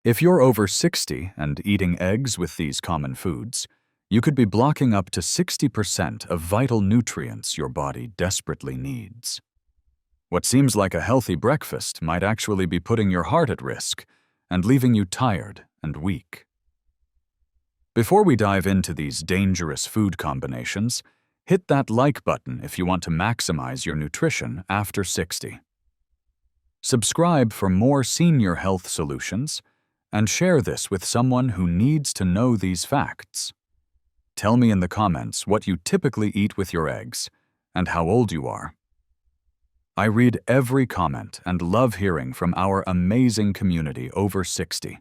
If you're over 60 and eating eggs with these common foods, you could be blocking up to 60% of vital nutrients your body desperately needs. What seems like a healthy breakfast might actually be putting your heart at risk and leaving you tired and weak. Before we dive into these dangerous food combinations, hit that like button if you want to maximize your nutrition after 60. Subscribe for more senior health solutions, and share this with someone who needs to know these facts. Tell me in the comments what you typically eat with your eggs and how old you are. I read every comment and love hearing from our amazing community over 60.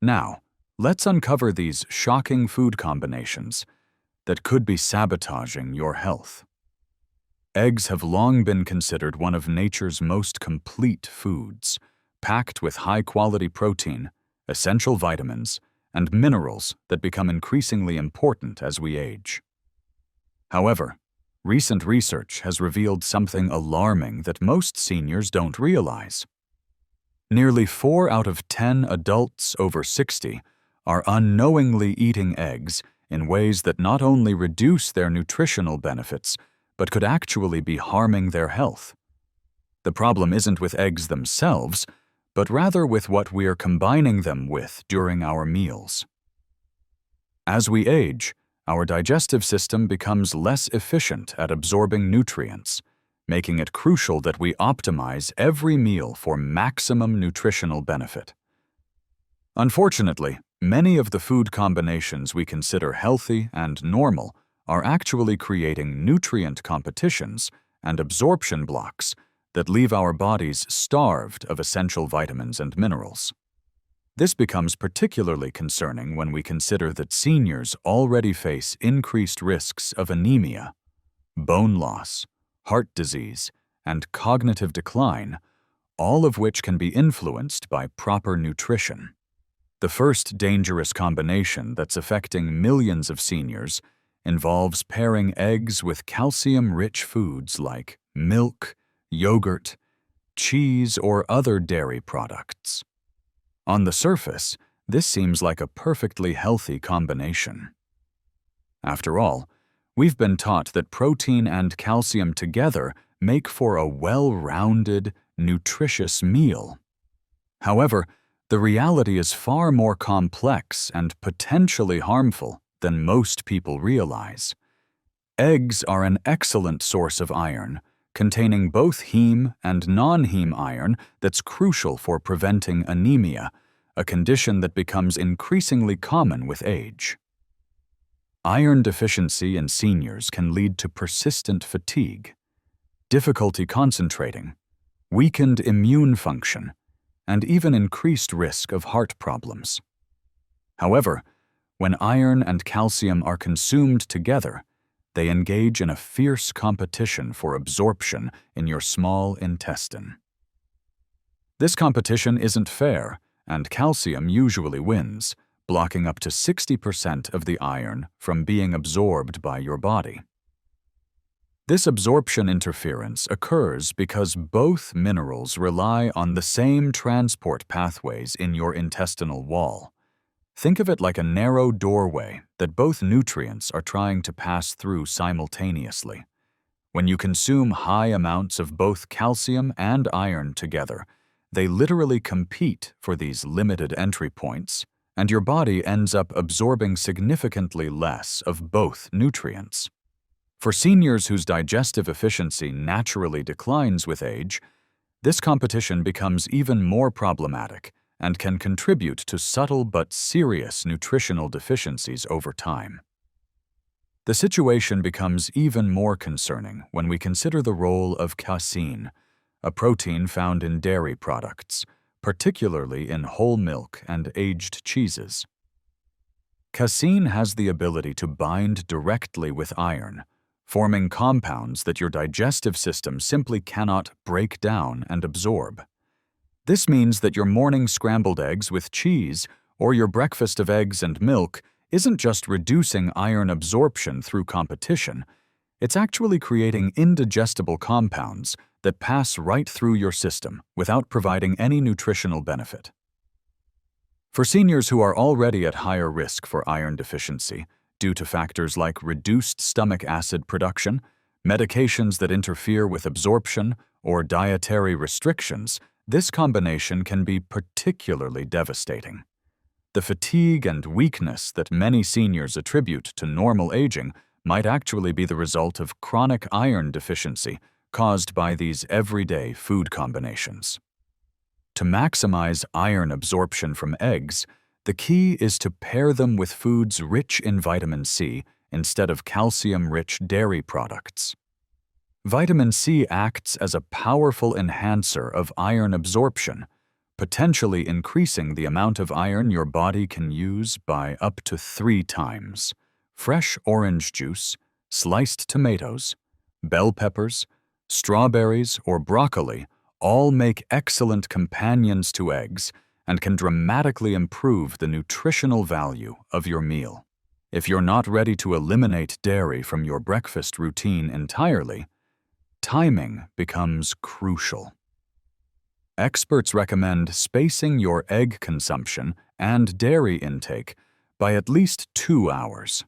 Now, let's uncover these shocking food combinations that could be sabotaging your health. Eggs have long been considered one of nature's most complete foods, packed with high-quality protein, essential vitamins, and minerals that become increasingly important as we age. However, recent research has revealed something alarming that most seniors don't realize. Nearly 4 out of 10 adults over 60 are unknowingly eating eggs in ways that not only reduce their nutritional benefits, but could actually be harming their health. The problem isn't with eggs themselves, but rather with what we're combining them with during our meals. As we age, our digestive system becomes less efficient at absorbing nutrients, making it crucial that we optimize every meal for maximum nutritional benefit. Unfortunately, many of the food combinations we consider healthy and normal are actually creating nutrient competitions and absorption blocks that leave our bodies starved of essential vitamins and minerals. This becomes particularly concerning when we consider that seniors already face increased risks of anemia, bone loss, heart disease, and cognitive decline, all of which can be influenced by proper nutrition. The first dangerous combination that's affecting millions of seniors involves pairing eggs with calcium-rich foods like milk, yogurt, cheese, or other dairy products. On the surface, this seems like a perfectly healthy combination. After all, we've been taught that protein and calcium together make for a well-rounded, nutritious meal. However, the reality is far more complex and potentially harmful than most people realize. Eggs are an excellent source of iron, containing both heme and non-heme iron that's crucial for preventing anemia, a condition that becomes increasingly common with age. Iron deficiency in seniors can lead to persistent fatigue, difficulty concentrating, weakened immune function, and even increased risk of heart problems. However, when iron and calcium are consumed together, they engage in a fierce competition for absorption in your small intestine. This competition isn't fair, and calcium usually wins, blocking up to 60% of the iron from being absorbed by your body. This absorption interference occurs because both minerals rely on the same transport pathways in your intestinal wall. Think of it like a narrow doorway that both nutrients are trying to pass through simultaneously. When you consume high amounts of both calcium and iron together, they literally compete for these limited entry points, and your body ends up absorbing significantly less of both nutrients. For seniors whose digestive efficiency naturally declines with age, this competition becomes even more problematic and can contribute to subtle but serious nutritional deficiencies over time. The situation becomes even more concerning when we consider the role of casein, a protein found in dairy products, particularly in whole milk and aged cheeses. Casein has the ability to bind directly with iron, forming compounds that your digestive system simply cannot break down and absorb. This means that your morning scrambled eggs with cheese or your breakfast of eggs and milk isn't just reducing iron absorption through competition, it's actually creating indigestible compounds that pass right through your system without providing any nutritional benefit. For seniors who are already at higher risk for iron deficiency due to factors like reduced stomach acid production, medications that interfere with absorption, or dietary restrictions, this combination can be particularly devastating. The fatigue and weakness that many seniors attribute to normal aging might actually be the result of chronic iron deficiency caused by these everyday food combinations. To maximize iron absorption from eggs, the key is to pair them with foods rich in vitamin C instead of calcium-rich dairy products. Vitamin C acts as a powerful enhancer of iron absorption, potentially increasing the amount of iron your body can use by up to 3 times. Fresh orange juice, sliced tomatoes, bell peppers, strawberries, or broccoli all make excellent companions to eggs and can dramatically improve the nutritional value of your meal. If you're not ready to eliminate dairy from your breakfast routine entirely, timing becomes crucial. Experts recommend spacing your egg consumption and dairy intake by at least 2 hours.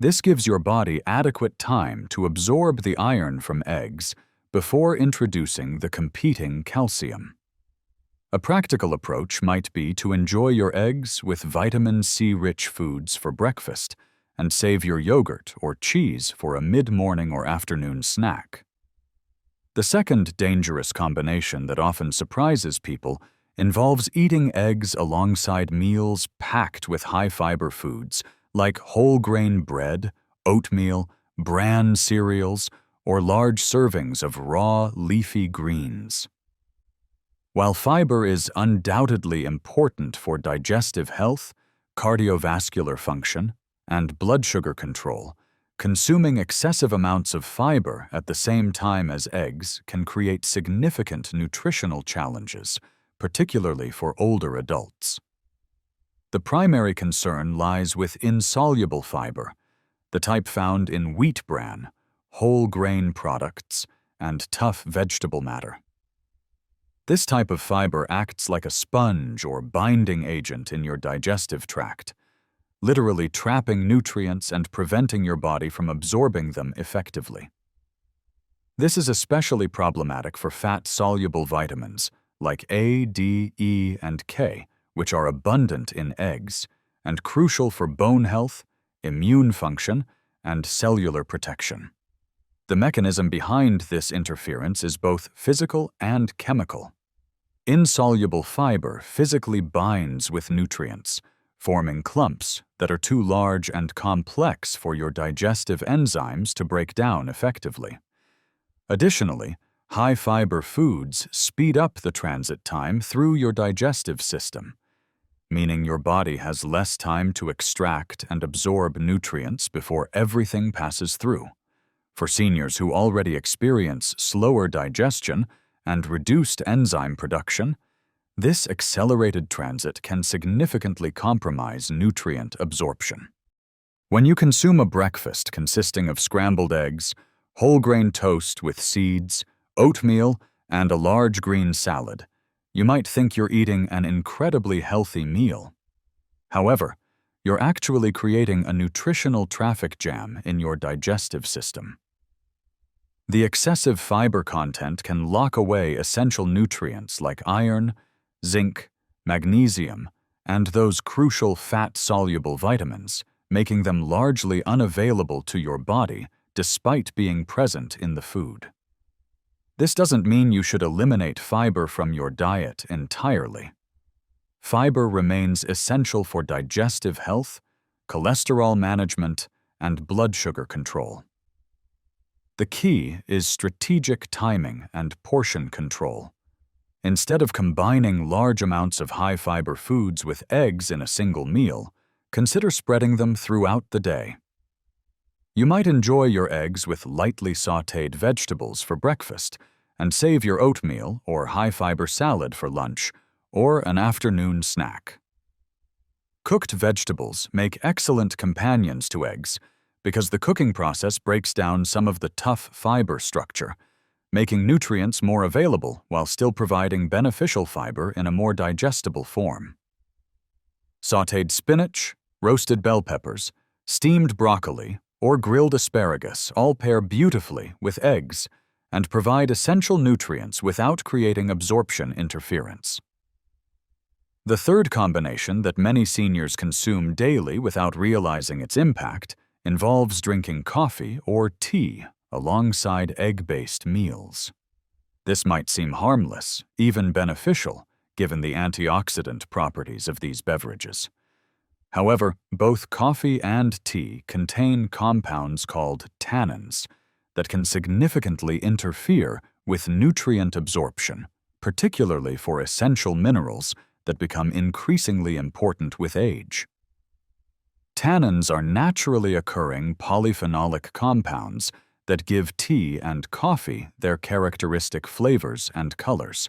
This gives your body adequate time to absorb the iron from eggs before introducing the competing calcium. A practical approach might be to enjoy your eggs with vitamin C-rich foods for breakfast and save your yogurt or cheese for a mid-morning or afternoon snack. The second dangerous combination that often surprises people involves eating eggs alongside meals packed with high-fiber foods like whole-grain bread, oatmeal, bran cereals, or large servings of raw, leafy greens. While fiber is undoubtedly important for digestive health, cardiovascular function, and blood sugar control, consuming excessive amounts of fiber at the same time as eggs can create significant nutritional challenges, particularly for older adults. The primary concern lies with insoluble fiber, the type found in wheat bran, whole grain products, and tough vegetable matter. This type of fiber acts like a sponge or binding agent in your digestive tract, literally trapping nutrients and preventing your body from absorbing them effectively. This is especially problematic for fat-soluble vitamins like A, D, E, and K, which are abundant in eggs and crucial for bone health, immune function, and cellular protection. The mechanism behind this interference is both physical and chemical. Insoluble fiber physically binds with nutrients, forming clumps that are too large and complex for your digestive enzymes to break down effectively. Additionally, high-fiber foods speed up the transit time through your digestive system, meaning your body has less time to extract and absorb nutrients before everything passes through. For seniors who already experience slower digestion and reduced enzyme production, this accelerated transit can significantly compromise nutrient absorption. When you consume a breakfast consisting of scrambled eggs, whole grain toast with seeds, oatmeal, and a large green salad, you might think you're eating an incredibly healthy meal. However, you're actually creating a nutritional traffic jam in your digestive system. The excessive fiber content can lock away essential nutrients like iron, zinc, magnesium, and those crucial fat-soluble vitamins, making them largely unavailable to your body despite being present in the food. This doesn't mean you should eliminate fiber from your diet entirely. Fiber remains essential for digestive health, cholesterol management, and blood sugar control. The key is strategic timing and portion control. Instead of combining large amounts of high-fiber foods with eggs in a single meal, consider spreading them throughout the day. You might enjoy your eggs with lightly sautéed vegetables for breakfast and save your oatmeal or high-fiber salad for lunch or an afternoon snack. Cooked vegetables make excellent companions to eggs because the cooking process breaks down some of the tough fiber structure, making nutrients more available while still providing beneficial fiber in a more digestible form. Sautéed spinach, roasted bell peppers, steamed broccoli, or grilled asparagus all pair beautifully with eggs and provide essential nutrients without creating absorption interference. The third combination that many seniors consume daily without realizing its impact involves drinking coffee or tea alongside egg-based meals. This might seem harmless, even beneficial, given the antioxidant properties of these beverages. However, both coffee and tea contain compounds called tannins that can significantly interfere with nutrient absorption, particularly for essential minerals that become increasingly important with age. Tannins are naturally occurring polyphenolic compounds that give tea and coffee their characteristic flavors and colors.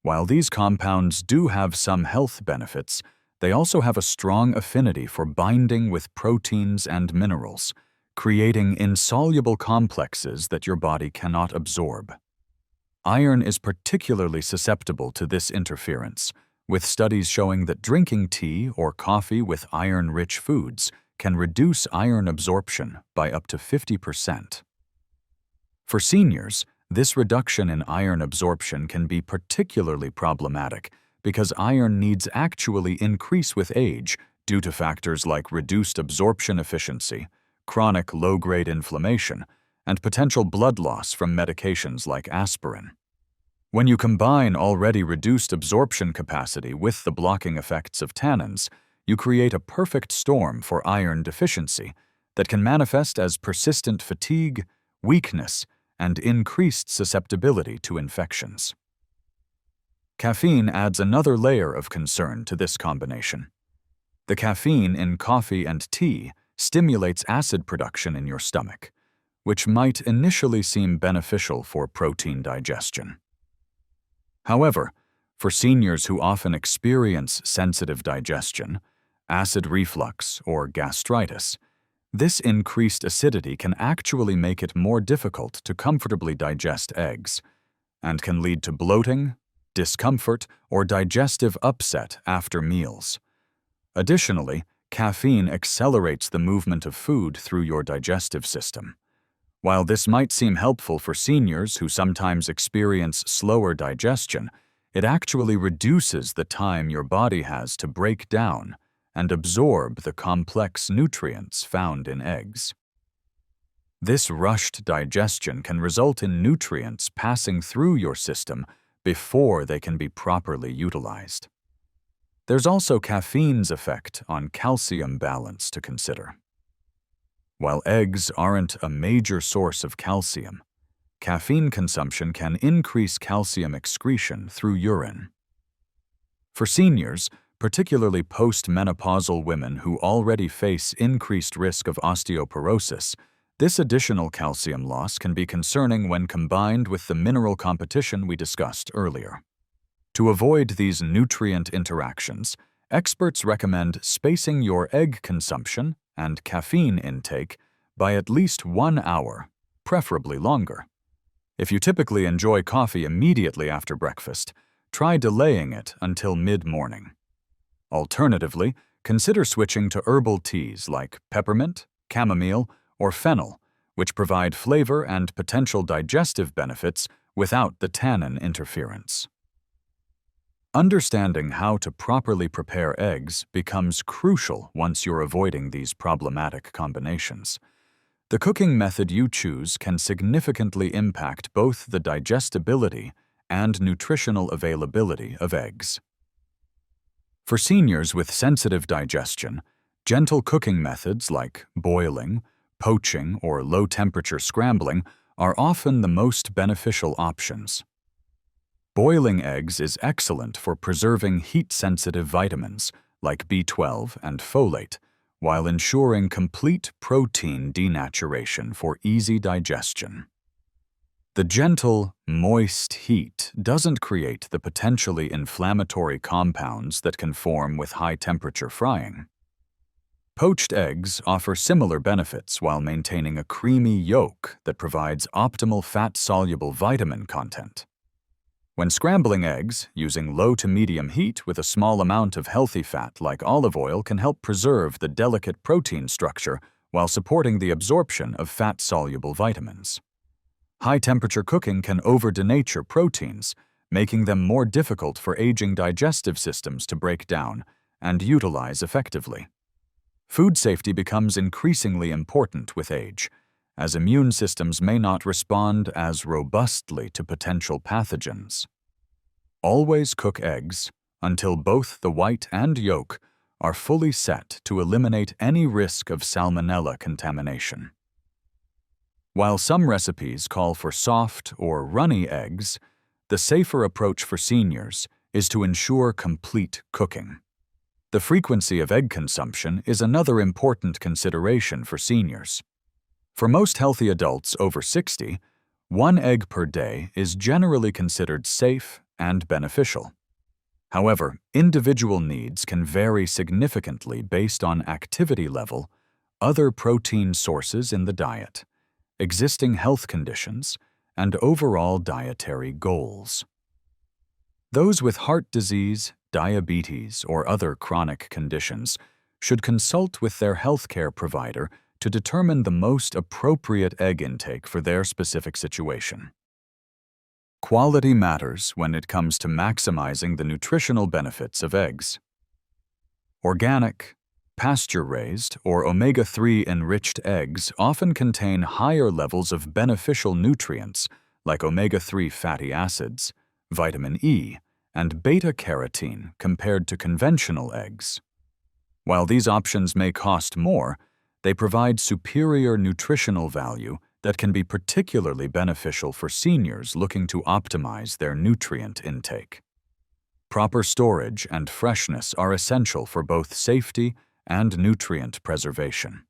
While these compounds do have some health benefits, they also have a strong affinity for binding with proteins and minerals, creating insoluble complexes that your body cannot absorb. Iron is particularly susceptible to this interference, with studies showing that drinking tea or coffee with iron-rich foods can reduce iron absorption by up to 50%. For seniors, this reduction in iron absorption can be particularly problematic because iron needs actually increase with age due to factors like reduced absorption efficiency, chronic low-grade inflammation, and potential blood loss from medications like aspirin. When you combine already reduced absorption capacity with the blocking effects of tannins, you create a perfect storm for iron deficiency that can manifest as persistent fatigue, weakness, and increased susceptibility to infections. Caffeine adds another layer of concern to this combination. The caffeine in coffee and tea stimulates acid production in your stomach, which might initially seem beneficial for protein digestion. However, for seniors who often experience sensitive digestion, acid reflux, or gastritis, this increased acidity can actually make it more difficult to comfortably digest eggs and can lead to bloating, discomfort, or digestive upset after meals. Additionally, caffeine accelerates the movement of food through your digestive system. While this might seem helpful for seniors who sometimes experience slower digestion, it actually reduces the time your body has to break down and absorb the complex nutrients found in eggs. This rushed digestion can result in nutrients passing through your system before they can be properly utilized. There's also caffeine's effect on calcium balance to consider. While eggs aren't a major source of calcium, caffeine consumption can increase calcium excretion through urine. For seniors, particularly post-menopausal women who already face increased risk of osteoporosis, this additional calcium loss can be concerning when combined with the mineral competition we discussed earlier. To avoid these nutrient interactions, experts recommend spacing your egg consumption and caffeine intake by at least 1 hour, preferably longer. If you typically enjoy coffee immediately after breakfast, try delaying it until mid-morning. Alternatively, consider switching to herbal teas like peppermint, chamomile, or fennel, which provide flavor and potential digestive benefits without the tannin interference. Understanding how to properly prepare eggs becomes crucial once you're avoiding these problematic combinations. The cooking method you choose can significantly impact both the digestibility and nutritional availability of eggs. For seniors with sensitive digestion, gentle cooking methods like boiling, poaching, or low-temperature scrambling are often the most beneficial options. Boiling eggs is excellent for preserving heat-sensitive vitamins like B12 and folate, while ensuring complete protein denaturation for easy digestion. The gentle, moist heat doesn't create the potentially inflammatory compounds that can form with high-temperature frying. Poached eggs offer similar benefits while maintaining a creamy yolk that provides optimal fat-soluble vitamin content. When scrambling eggs, using low to medium heat with a small amount of healthy fat like olive oil can help preserve the delicate protein structure while supporting the absorption of fat-soluble vitamins. High-temperature cooking can over-denature proteins, making them more difficult for aging digestive systems to break down and utilize effectively. Food safety becomes increasingly important with age, as immune systems may not respond as robustly to potential pathogens. Always cook eggs until both the white and yolk are fully set to eliminate any risk of salmonella contamination. While some recipes call for soft or runny eggs, the safer approach for seniors is to ensure complete cooking. The frequency of egg consumption is another important consideration for seniors. For most healthy adults over 60, 1 egg per day is generally considered safe and beneficial. However, individual needs can vary significantly based on activity level, other protein sources in the diet, existing health conditions, and overall dietary goals. Those with heart disease, diabetes, or other chronic conditions should consult with their healthcare provider to determine the most appropriate egg intake for their specific situation. Quality matters when it comes to maximizing the nutritional benefits of eggs. Organic, pasture-raised, or omega-3 enriched eggs often contain higher levels of beneficial nutrients like omega-3 fatty acids, vitamin E, and beta-carotene compared to conventional eggs. While these options may cost more, they provide superior nutritional value that can be particularly beneficial for seniors looking to optimize their nutrient intake. Proper storage and freshness are essential for both safety and nutrient preservation.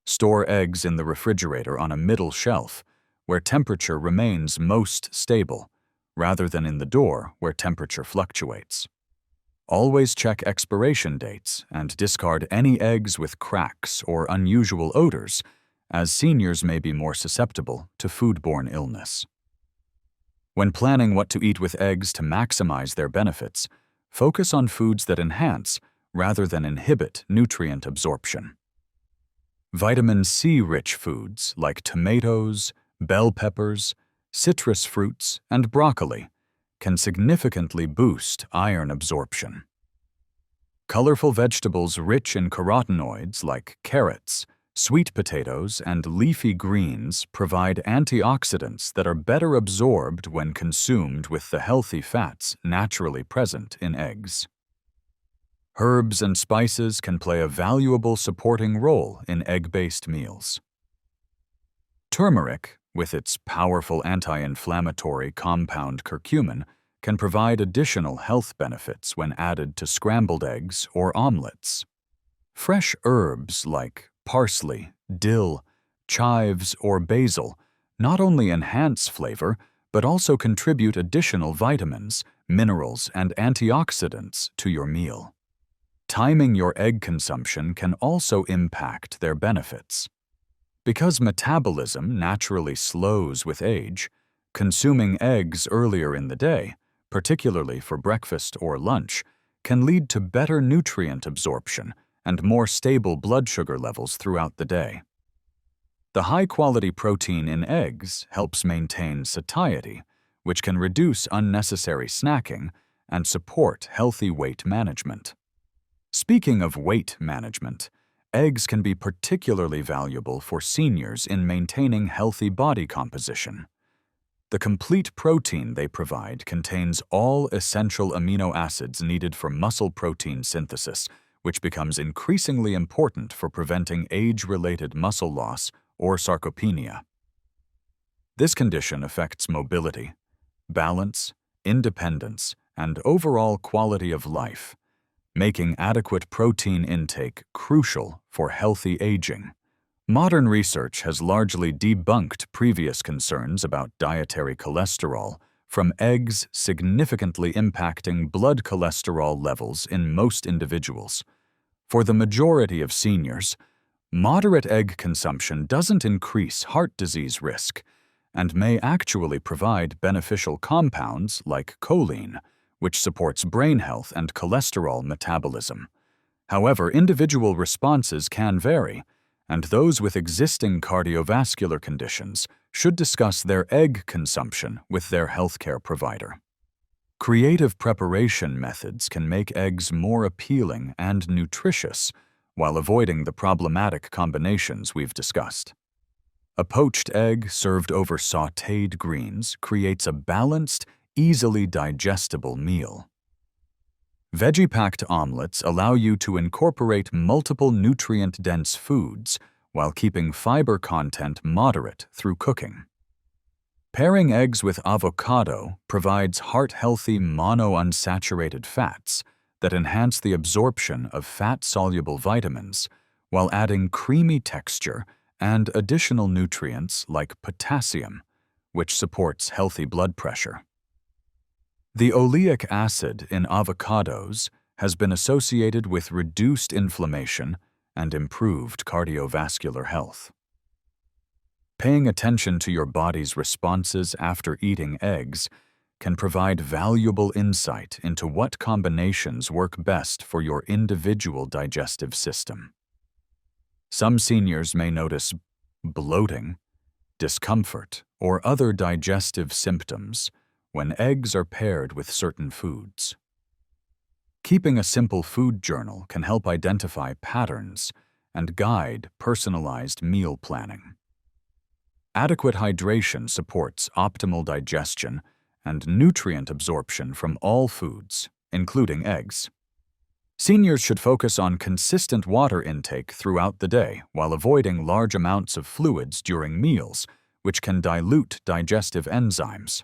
Store eggs in the refrigerator on a middle shelf, where temperature remains most stable, rather than in the door where temperature fluctuates. Always check expiration dates and discard any eggs with cracks or unusual odors, as seniors may be more susceptible to foodborne illness. When planning what to eat with eggs to maximize their benefits, focus on foods that enhance rather than inhibit nutrient absorption. Vitamin C-rich foods like tomatoes, bell peppers, citrus fruits, and broccoli can significantly boost iron absorption. Colorful vegetables rich in carotenoids like carrots, sweet potatoes, and leafy greens provide antioxidants that are better absorbed when consumed with the healthy fats naturally present in eggs. Herbs and spices can play a valuable supporting role in egg-based meals. Turmeric, with its powerful anti-inflammatory compound curcumin, can provide additional health benefits when added to scrambled eggs or omelets. Fresh herbs like parsley, dill, chives, or basil not only enhance flavor, but also contribute additional vitamins, minerals, and antioxidants to your meal. Timing your egg consumption can also impact their benefits. Because metabolism naturally slows with age, consuming eggs earlier in the day, particularly for breakfast or lunch, can lead to better nutrient absorption and more stable blood sugar levels throughout the day. The high-quality protein in eggs helps maintain satiety, which can reduce unnecessary snacking and support healthy weight management. Speaking of weight management, eggs can be particularly valuable for seniors in maintaining healthy body composition. The complete protein they provide contains all essential amino acids needed for muscle protein synthesis, which becomes increasingly important for preventing age-related muscle loss or sarcopenia. This condition affects mobility, balance, independence, and overall quality of life, making adequate protein intake crucial for healthy aging. Modern research has largely debunked previous concerns about dietary cholesterol, from eggs significantly impacting blood cholesterol levels in most individuals. For the majority of seniors, moderate egg consumption doesn't increase heart disease risk, and may actually provide beneficial compounds like choline, which supports brain health and cholesterol metabolism. However, individual responses can vary, and those with existing cardiovascular conditions should discuss their egg consumption with their healthcare provider. Creative preparation methods can make eggs more appealing and nutritious while avoiding the problematic combinations we've discussed. A poached egg served over sautéed greens creates a balanced, easily digestible meal. Veggie-packed omelets allow you to incorporate multiple nutrient-dense foods while keeping fiber content moderate through cooking. Pairing eggs with avocado provides heart-healthy monounsaturated fats that enhance the absorption of fat-soluble vitamins while adding creamy texture and additional nutrients like potassium, which supports healthy blood pressure. The oleic acid in avocados has been associated with reduced inflammation and improved cardiovascular health. Paying attention to your body's responses after eating eggs can provide valuable insight into what combinations work best for your individual digestive system. Some seniors may notice bloating, discomfort, or other digestive symptoms when eggs are paired with certain foods. Keeping a simple food journal can help identify patterns and guide personalized meal planning. Adequate hydration supports optimal digestion and nutrient absorption from all foods, including eggs. Seniors should focus on consistent water intake throughout the day while avoiding large amounts of fluids during meals, which can dilute digestive enzymes.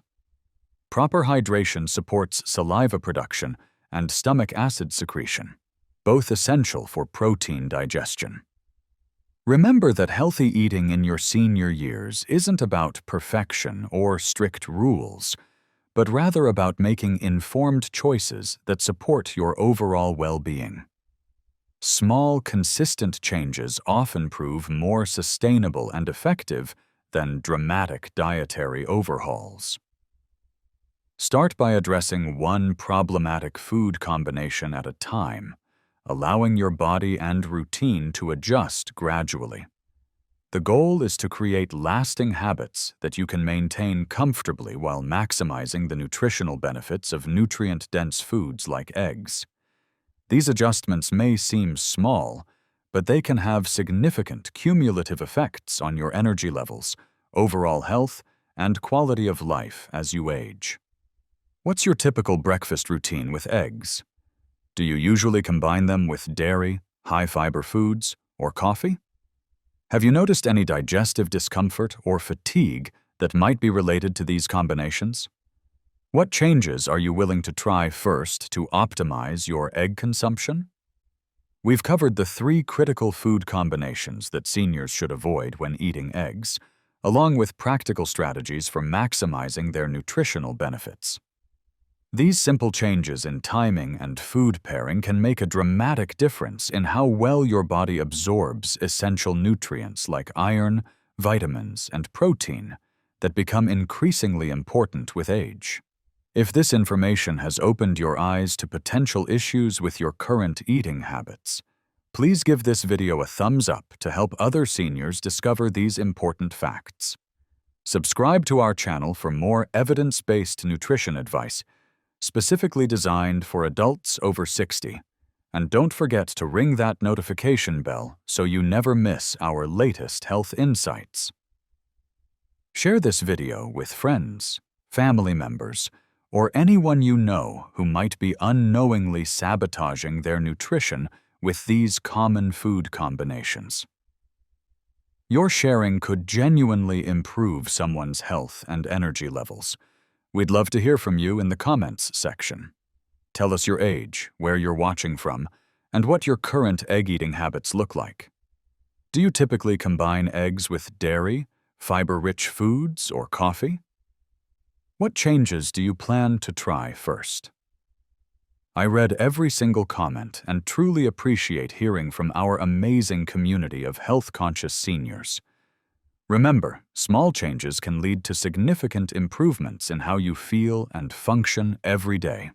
Proper hydration supports saliva production and stomach acid secretion, both essential for protein digestion. Remember that healthy eating in your senior years isn't about perfection or strict rules, but rather about making informed choices that support your overall well-being. Small, consistent changes often prove more sustainable and effective than dramatic dietary overhauls. Start by addressing one problematic food combination at a time, allowing your body and routine to adjust gradually. The goal is to create lasting habits that you can maintain comfortably while maximizing the nutritional benefits of nutrient-dense foods like eggs. These adjustments may seem small, but they can have significant cumulative effects on your energy levels, overall health, and quality of life as you age. What's your typical breakfast routine with eggs? Do you usually combine them with dairy, high-fiber foods, or coffee? Have you noticed any digestive discomfort or fatigue that might be related to these combinations? What changes are you willing to try first to optimize your egg consumption? We've covered the 3 critical food combinations that seniors should avoid when eating eggs, along with practical strategies for maximizing their nutritional benefits. These simple changes in timing and food pairing can make a dramatic difference in how well your body absorbs essential nutrients like iron, vitamins, and protein that become increasingly important with age. If this information has opened your eyes to potential issues with your current eating habits, please give this video a thumbs up to help other seniors discover these important facts. Subscribe to our channel for more evidence-based nutrition advice specifically designed for adults over 60. And don't forget to ring that notification bell so you never miss our latest health insights. Share this video with friends, family members, or anyone you know who might be unknowingly sabotaging their nutrition with these common food combinations. Your sharing could genuinely improve someone's health and energy levels. We'd love to hear from you in the comments section. Tell us your age, where you're watching from, and what your current egg-eating habits look like. Do you typically combine eggs with dairy, fiber-rich foods, or coffee? What changes do you plan to try first? I read every single comment and truly appreciate hearing from our amazing community of health-conscious seniors. Remember, small changes can lead to significant improvements in how you feel and function every day.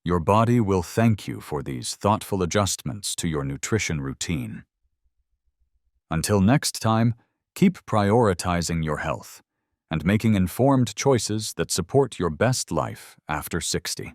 Your body will thank you for these thoughtful adjustments to your nutrition routine. Until next time, keep prioritizing your health and making informed choices that support your best life after 60.